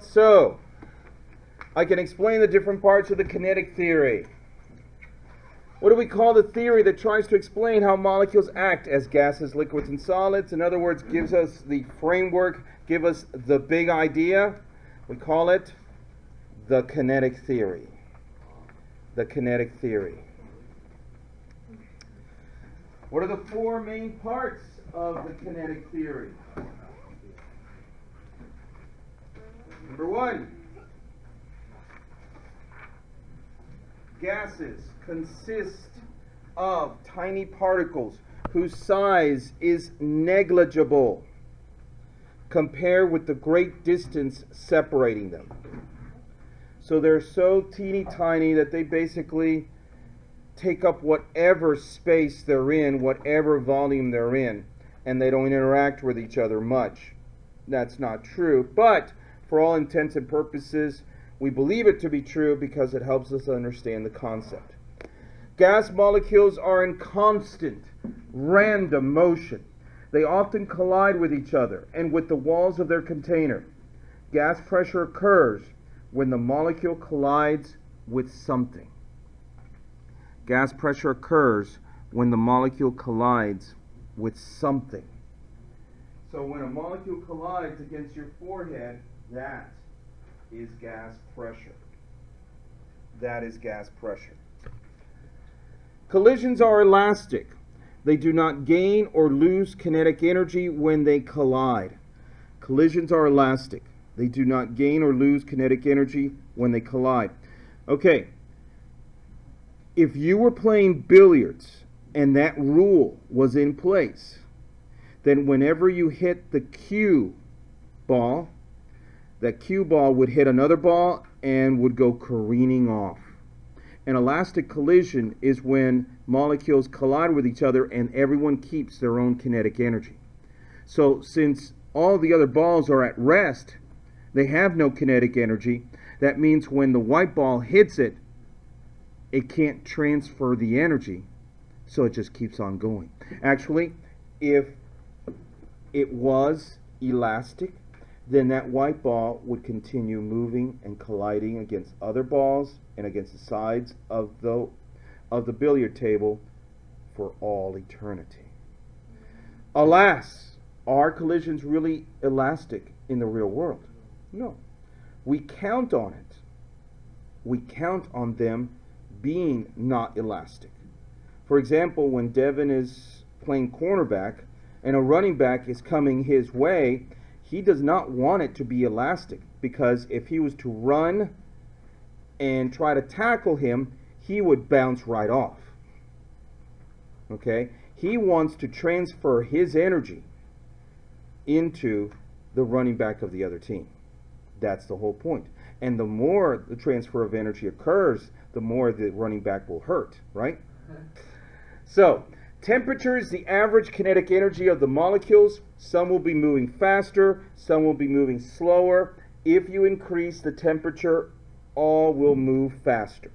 So, I can explain the different parts of the kinetic theory. What do we call the theory that tries to explain how molecules act as gases, liquids, and solids? In other words, gives us the framework, give us the big idea. We call it the kinetic theory. The kinetic theory. What are the four main parts of the kinetic theory? Number one, gases consist of tiny particles whose size is negligible compared with the great distance separating them. So they're so teeny tiny that they basically take up whatever space they're in, whatever volume they're in, and they don't interact with each other much. That's not true, but for all intents and purposes, we believe it to be true because it helps us understand the concept. Gas molecules are in constant, random motion. They often collide with each other and with the walls of their container. Gas pressure occurs when the molecule collides with something. Gas pressure occurs when the molecule collides with something. So when a molecule collides against your forehead, that is gas pressure. That is gas pressure. Collisions are elastic. They do not gain or lose kinetic energy when they collide. Collisions are elastic. They do not gain or lose kinetic energy when they collide. Okay, if you were playing billiards and that rule was in place, then whenever you hit the cue ball, that cue ball would hit another ball and would go careening off. An elastic collision is when molecules collide with each other and everyone keeps their own kinetic energy. So since all the other balls are at rest, they have no kinetic energy. That means when the white ball hits it, it can't transfer the energy, so it just keeps on going. Actually, if it was elastic, then that white ball would continue moving and colliding against other balls and against the sides of the billiard table for all eternity. Alas, are collisions really elastic in the real world? No. We count on it. We count on them being not elastic. For example, when Devin is playing cornerback and a running back is coming his way, he does not want it to be elastic, because if he was to run and try to tackle him, he would bounce right off. Okay? He wants to transfer his energy into the running back of the other team. That's the whole point. And the more the transfer of energy occurs, the more the running back will hurt, right? So, temperature is the average kinetic energy of the molecules. Some will be moving faster, some will be moving slower. If you increase the temperature, all will move faster.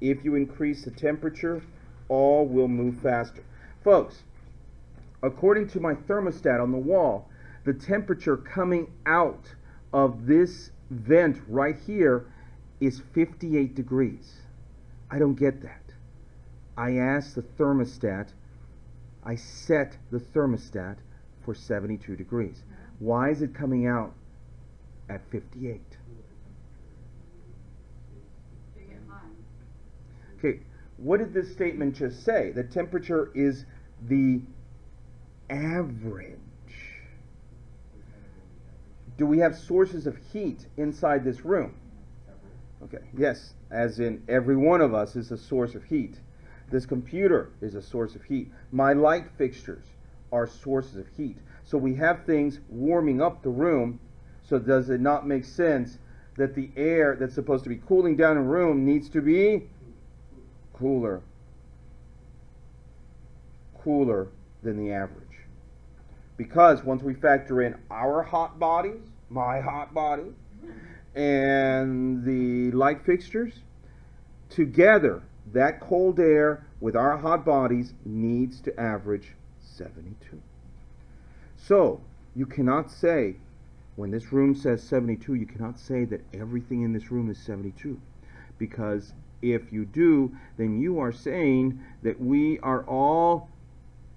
If you increase the temperature, all will move faster. Folks, according to my thermostat on the wall, the temperature coming out of this vent right here is 58 degrees. I don't get that. I asked the thermostat, I set the thermostat for 72 degrees. Why is it coming out at 58? Okay, what did this statement just say? The temperature is the average. Do we have sources of heat inside this room? Okay, yes, as in every one of us is a source of heat. This computer is a source of heat. My light fixtures are sources of heat. So we have things warming up the room. So does it not make sense that the air that's supposed to be cooling down a room needs to be cooler than the average? Because once we factor in our hot bodies, my hot body, and the light fixtures, together, that cold air with our hot bodies needs to average 72. So, you cannot say When this room says 72, you cannot say that everything in this room is 72. Because if you do, then you are saying that we are all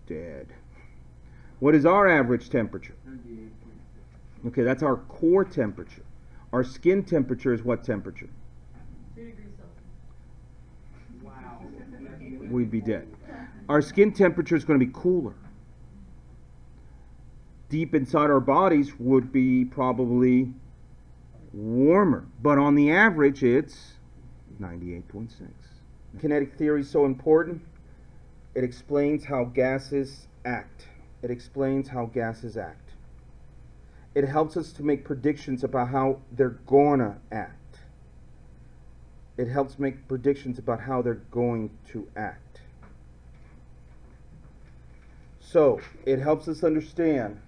dead. What is our average temperature? 98.6. Okay, that's our core temperature. Our skin temperature is what temperature? 3 degrees Celsius. Wow. We'd be dead. Our skin temperature is going to be cooler. Deep inside our bodies would be probably warmer. But on the average, it's 98.6. Kinetic theory is so important. It explains how gases act. It explains how gases act. It helps us to make predictions about how they're gonna act. It helps make predictions about how they're going to act. So, it helps us understand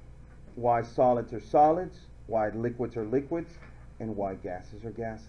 why solids are solids, why liquids are liquids, and why gases are gases.